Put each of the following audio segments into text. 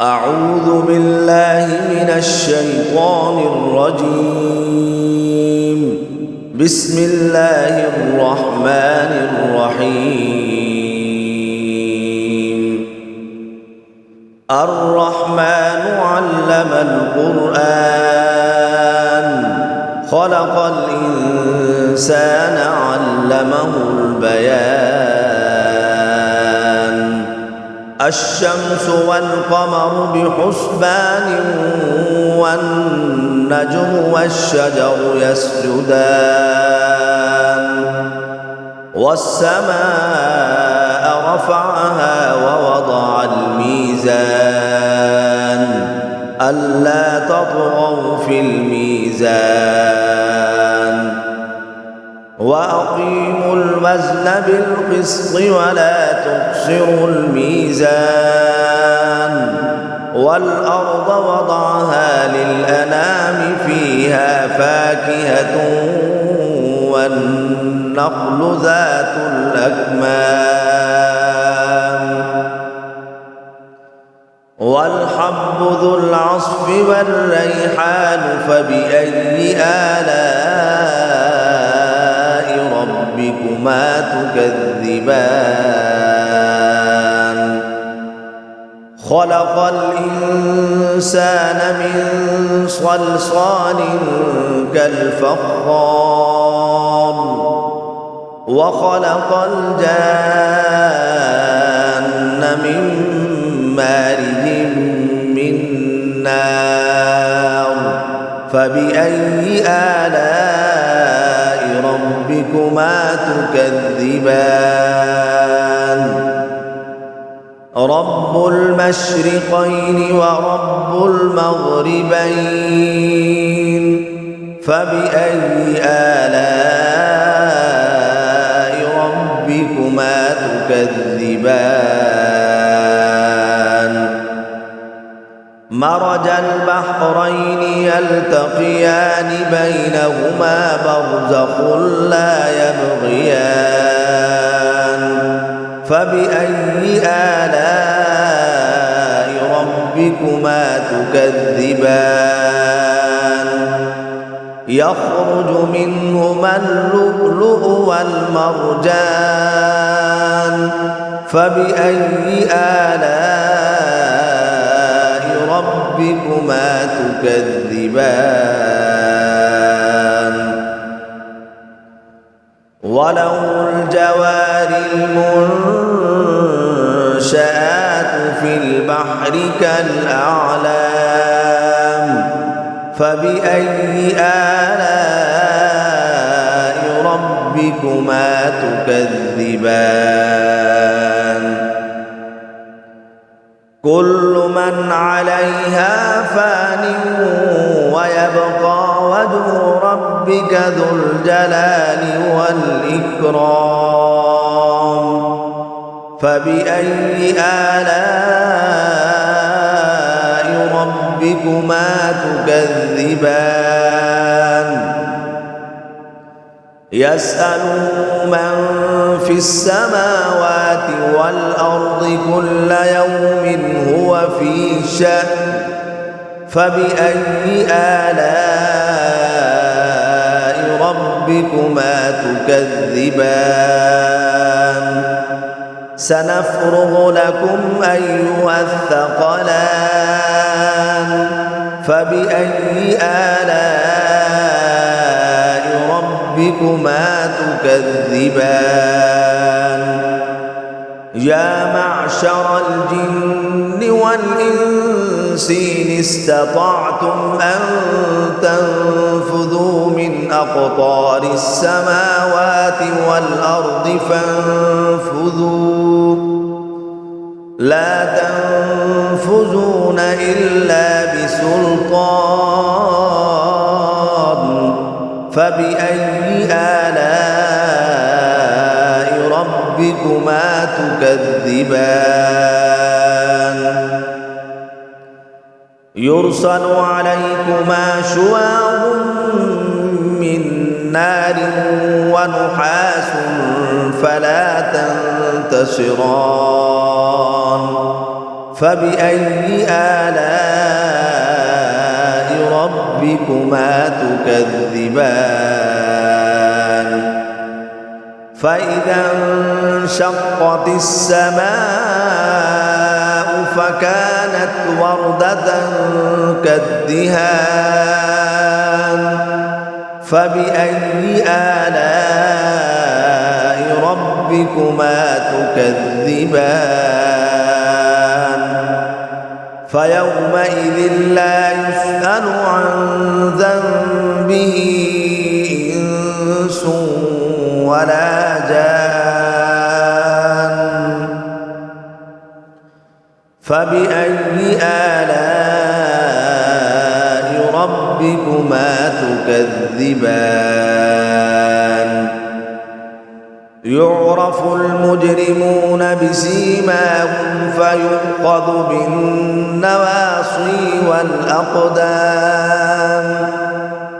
أعوذ بالله من الشيطان الرجيم. بسم الله الرحمن الرحيم. الرحمن علم القرآن خلق الإنسان علمه البيان. الشمس والقمر بحسبان والنجم والشجر يسجدان. والسماء رفعها ووضع الميزان ألا تطغوا في الميزان وأقيموا الوزن بالقسط ولا تخسروا الميزان. والأرض وضعها للأنام فيها فاكهة والنخل ذات الأكمام والحب ذو العصف والريحان فبأي آلاء ربكما تكذبان. خلق الإنسان من صلصال كالفخار وخلق الجان من مارج من نار فبأي آلاء ربكما تكذبان. رب المشرقين ورب المغربين فبأي آلاء ربكما تكذبان. مرج البحرين يلتقيان بينهما برزخ لا يبغيان فبأي آلاء ربكما تكذبان. يخرج منهما اللؤلؤ والمرجان فبأي آلاء ربكما تكذبان. وله الجوار المنشآت في البحر كالأعلام فبأي آلاء ربكما تكذبان. كل من عليها فان ويبقى وجه ربك ذو الجلال والإكرام فبأي آلاء ربكما تكذبان. يسأله من في السماوات والأرض كل يوم هو في شأن فبأي آلاء ربكما تكذبان. سنفرغ لكم أيها الثقلان فبأي آلاء ربكما تكذبان. يا معشر الجن والإنس إن استطعتم أن تنفذوا من أقطار السماوات والأرض فانفذوا لا تنفذون إلا بسلطان فبأي آلاء ربكما تكذبان. يرسل عليكما شواظ من نار ونحاس فلا تنتصران فبأي آلاء ربكما تكذبان فإذا انشقت السماء فكانت وردة كالدهان فبأي آلاء ربكما تكذبان فيومئذ لا يسأل عن ذنبه إنس ولا جان فبأي آلاء ربكما تكذبان يعرف المجرمون بسيماهم فيؤخذ بالنواصي والأقدام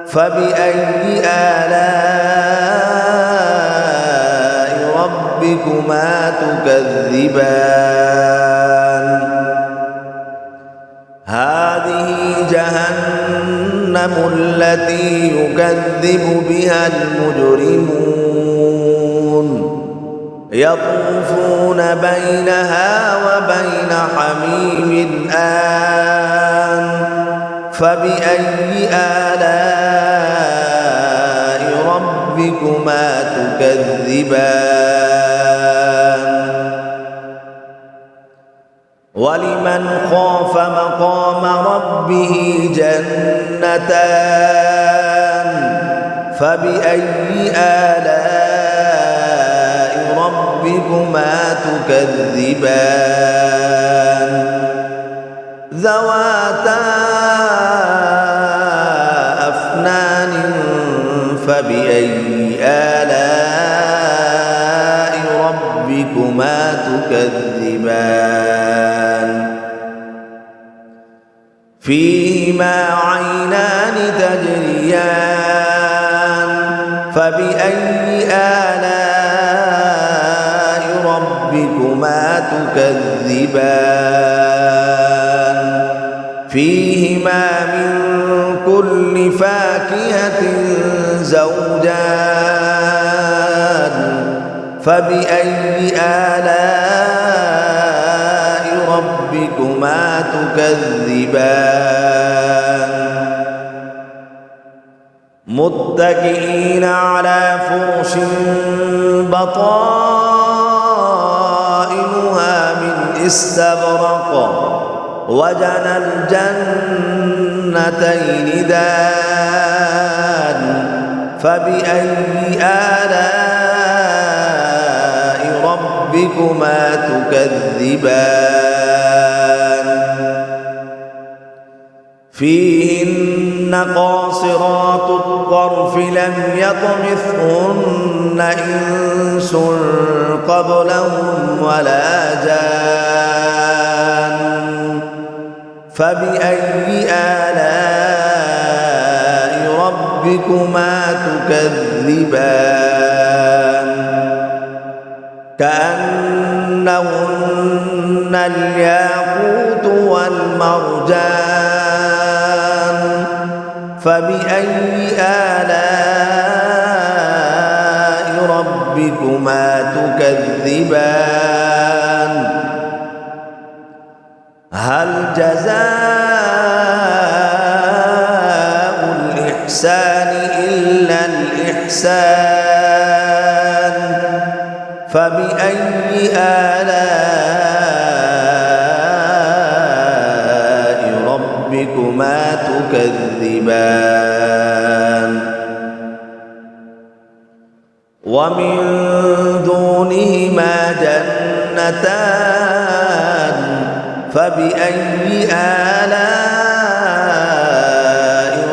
فبأي آلاء ربكما تكذبان هذه جهنم التي يكذب بها المجرمون يطوفون بينها وبين حميم آن فبأي آلاء ربكما تكذبان ولمن خاف مقام ربه جنتان فبأي آلاء ربكما تكذبان ذواتا أفنان فبأي آلاء ربكما تكذبان فيهما عينان تجريان فبأي آلاء ربكما تكذبان فيهما من كل فاكهة زوجان فبأي آلاء ربكما تكذبان متكئين على فرش بطائنها من استبرق وجنى الجنتين دان فبأي آلاء ربكما تكذبان فيهن قاصرات الطرف لم يطمثهن إنس قبلهم ولا جان فبأي آلاء ربكما تكذبان كأنهن الياقوت والمرجان فبأي آلاء ربكما تكذبان هل جزاء الإحسان إلا الإحسان فبأي آلاء ربكما تكذبان ومن دونهما جنتان فبأي آلاء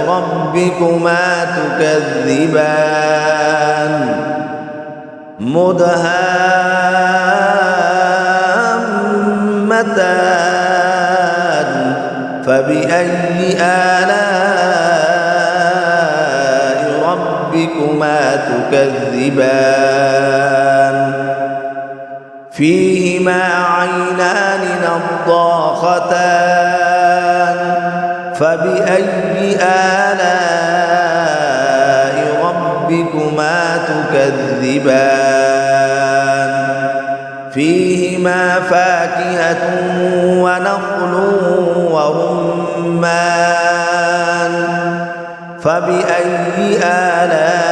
ربكما تكذبان مدهامتان فبأي آلاء ربكما تكذبان فيهما عينان نضاختان فبأي آلاء ربكما تكذبان فيهما فاكهة ونخل ورمان فبأي آلاء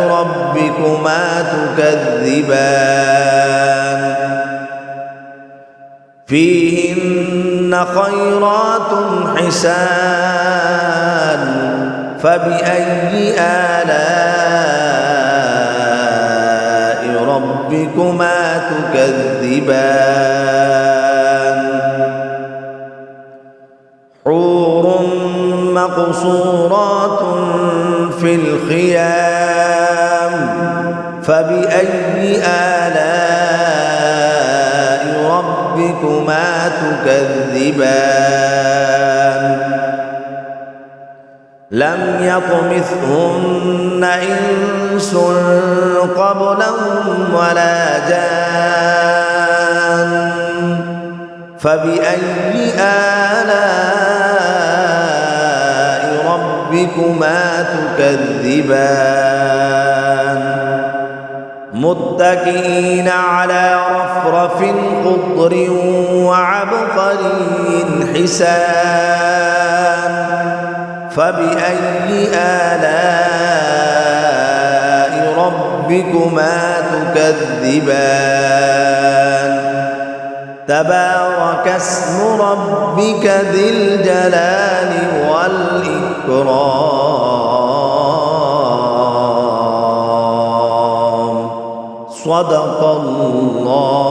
ربكما تكذبان فيهن خيرات حسان فبأي آلاء ربكما تكذبان حور مقصورات في الخيام فبأي آلاء ربكما تكذبان لم يطمثهن إنس قبلهم ولا جان فبأي آلاء ربكما تكذبان متكئين على رفرف خضر وعبقري حسان فبأي آلاء ربكما تكذبان تبارك اسم ربك ذي الجلال والإكرام صدق الله